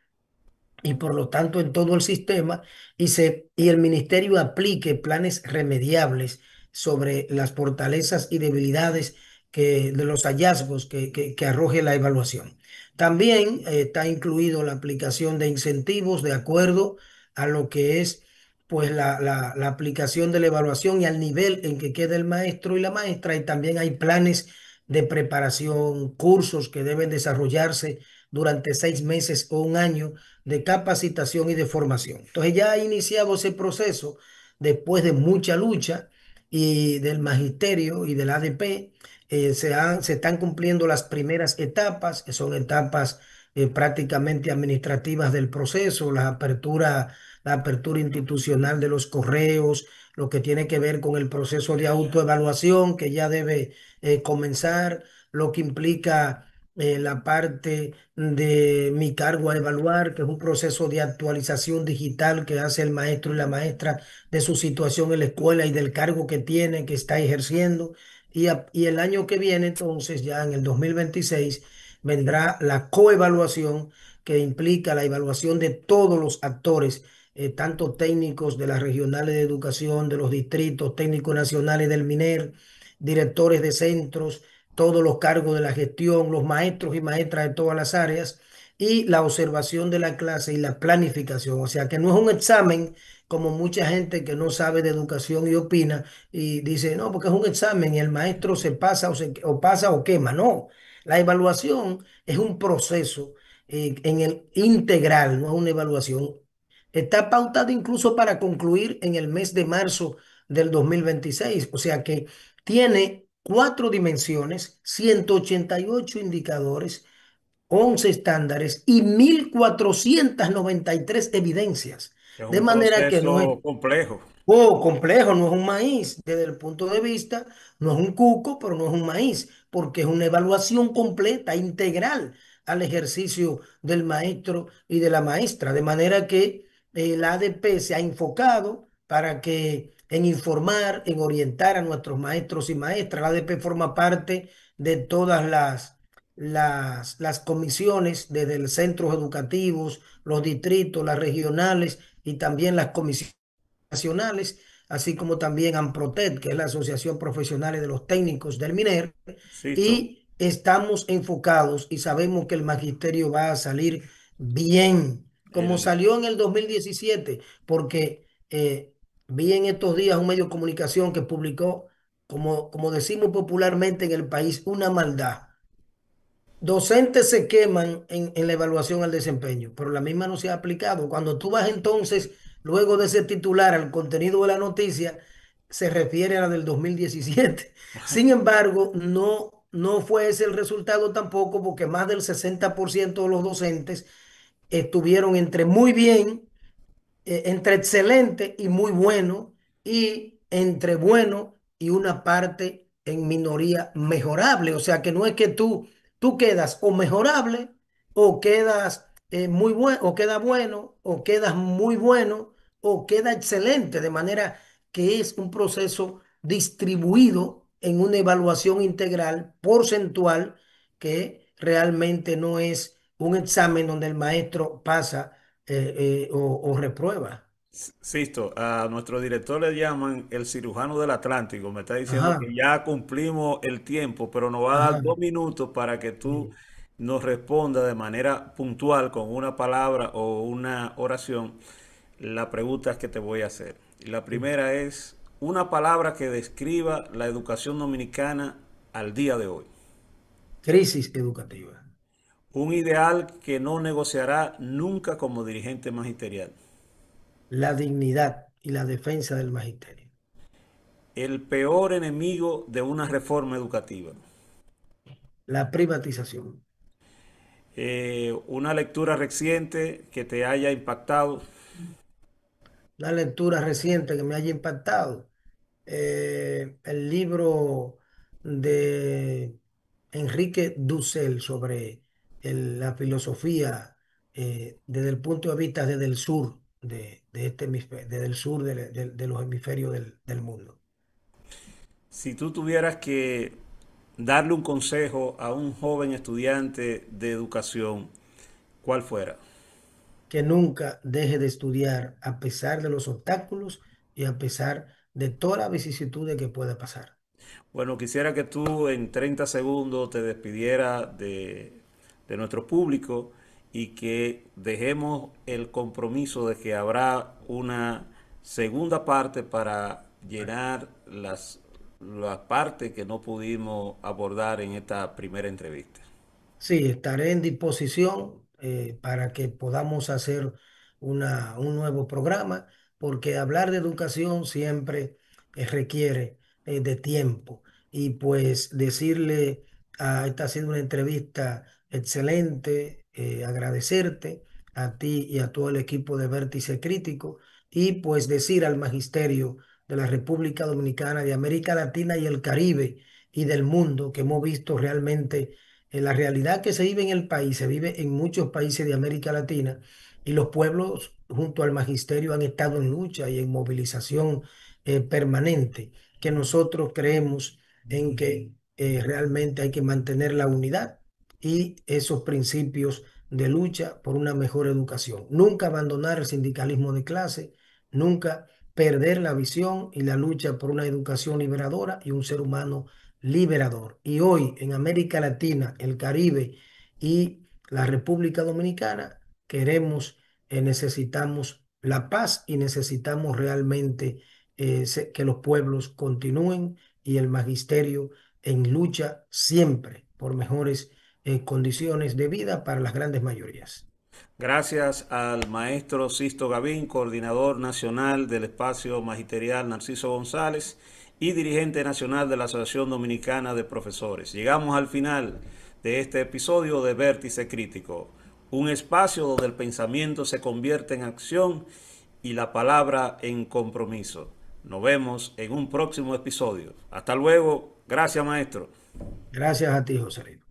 y por lo tanto en todo el sistema y el ministerio aplique planes remediables sobre las fortalezas y debilidades de los hallazgos que arroje la evaluación. También está incluido la aplicación de incentivos de acuerdo a lo que es pues la aplicación de la evaluación y al nivel en que queda el maestro y la maestra, y también hay planes de preparación, cursos que deben desarrollarse durante 6 meses o un año de capacitación y de formación. Entonces ya ha iniciado ese proceso después de mucha lucha y del magisterio y del ADP. Se están cumpliendo las primeras etapas, que son etapas prácticamente administrativas del proceso, la apertura institucional de los correos, lo que tiene que ver con el proceso de autoevaluación que ya debe comenzar, lo que implica la parte de mi cargo a evaluar, que es un proceso de actualización digital que hace el maestro y la maestra de su situación en la escuela y del cargo que tiene, que está ejerciendo. Y el año que viene, entonces, ya en el 2026, vendrá la coevaluación que implica la evaluación de todos los actores, tanto técnicos de las regionales de educación, de los distritos, técnicos nacionales del MINER, directores de centros, todos los cargos de la gestión, los maestros y maestras de todas las áreas y la observación de la clase y la planificación. O sea que no es un examen como mucha gente que no sabe de educación y opina y dice, no, porque es un examen y el maestro se pasa o pasa o quema. No, la evaluación es un proceso en el integral, no es una evaluación. Está pautado incluso para concluir en el mes de marzo del 2026, o sea que tiene cuatro dimensiones, 188 indicadores, 11 estándares y 1493 evidencias. Es De un manera que no es proceso complejo. complejo, no es un maíz. Desde el punto de vista, no es un cuco, pero no es un maíz, porque es una evaluación completa, integral al ejercicio del maestro y de la maestra. De manera que el ADP se ha enfocado para que en informar, en orientar a nuestros maestros y maestras. La ADP forma parte de todas las comisiones, desde los centros educativos, los distritos, las regionales y también las comisiones nacionales, así como también AMPROTEC, que es la Asociación Profesional de los Técnicos del MINER, Insisto, y estamos enfocados y sabemos que el magisterio va a salir bien, como el, salió en el 2017, porque vi en estos días un medio de comunicación que publicó, como decimos popularmente en el país, una maldad. Docentes se queman en la evaluación al desempeño, pero la misma no se ha aplicado. Cuando tú vas entonces, luego de ese titular, al contenido de la noticia, se refiere a la del 2017. Sin embargo, no fue ese el resultado tampoco, porque más del 60% de los docentes estuvieron entre muy bien, entre excelente y muy bueno, y entre bueno y una parte en minoría mejorable. O sea que no es que tú quedas o mejorable o quedas muy bueno o queda bueno o quedas muy bueno o queda excelente, de manera que es un proceso distribuido en una evaluación integral porcentual, que realmente no es un examen donde el maestro pasa o reprueba. Sisto, a nuestro director le llaman el cirujano del Atlántico. Me está diciendo que Ajá, ya cumplimos el tiempo, pero nos va a dar ajá. 2 minutos para que tú Sí. nos respondas de manera puntual con una palabra o una oración las preguntas que te voy a hacer. Y la primera es una palabra que describa la educación dominicana al día de hoy. Crisis educativa. Un ideal que no negociará nunca como dirigente magisterial. La dignidad y la defensa del magisterio. El peor enemigo de una reforma educativa. La privatización. Una lectura reciente que te haya impactado. La lectura reciente que me haya impactado. El libro de Enrique Dussel sobre la filosofía desde el punto de vista desde el sur de este hemisferio, desde el sur de los hemisferios del mundo. Si tú tuvieras que darle un consejo a un joven estudiante de educación, ¿cuál fuera? Que nunca deje de estudiar a pesar de los obstáculos y a pesar de todas las vicisitudes que pueda pasar. Bueno, quisiera que tú en 30 segundos te despidieras de nuestro público y que dejemos el compromiso de que habrá una segunda parte para llenar las partes que no pudimos abordar en esta primera entrevista. Sí, estaré en disposición para que podamos hacer un nuevo programa, porque hablar de educación siempre requiere de tiempo. Y pues decirle, esta ha sido una entrevista excelente, agradecerte a ti y a todo el equipo de Vértice Crítico, y pues decir al Magisterio de la República Dominicana, de América Latina y el Caribe y del mundo, que hemos visto realmente la realidad que se vive en el país, se vive en muchos países de América Latina, y los pueblos junto al magisterio han estado en lucha y en movilización permanente, que nosotros creemos en que realmente hay que mantener la unidad y esos principios de lucha por una mejor educación. Nunca abandonar el sindicalismo de clase, nunca perder la visión y la lucha por una educación liberadora y un ser humano liberador. Y hoy en América Latina, el Caribe y la República Dominicana queremos, necesitamos la paz y necesitamos realmente que los pueblos continúen y el magisterio en lucha siempre por mejores condiciones de vida para las grandes mayorías. Gracias al maestro Sisto Gavín, coordinador nacional del espacio magisterial Narciso González y dirigente nacional de la Asociación Dominicana de Profesores. Llegamos al final de este episodio de Vértice Crítico, un espacio donde el pensamiento se convierte en acción y la palabra en compromiso. Nos vemos en un próximo episodio. Hasta luego. Gracias, maestro. Gracias a ti, José Luis.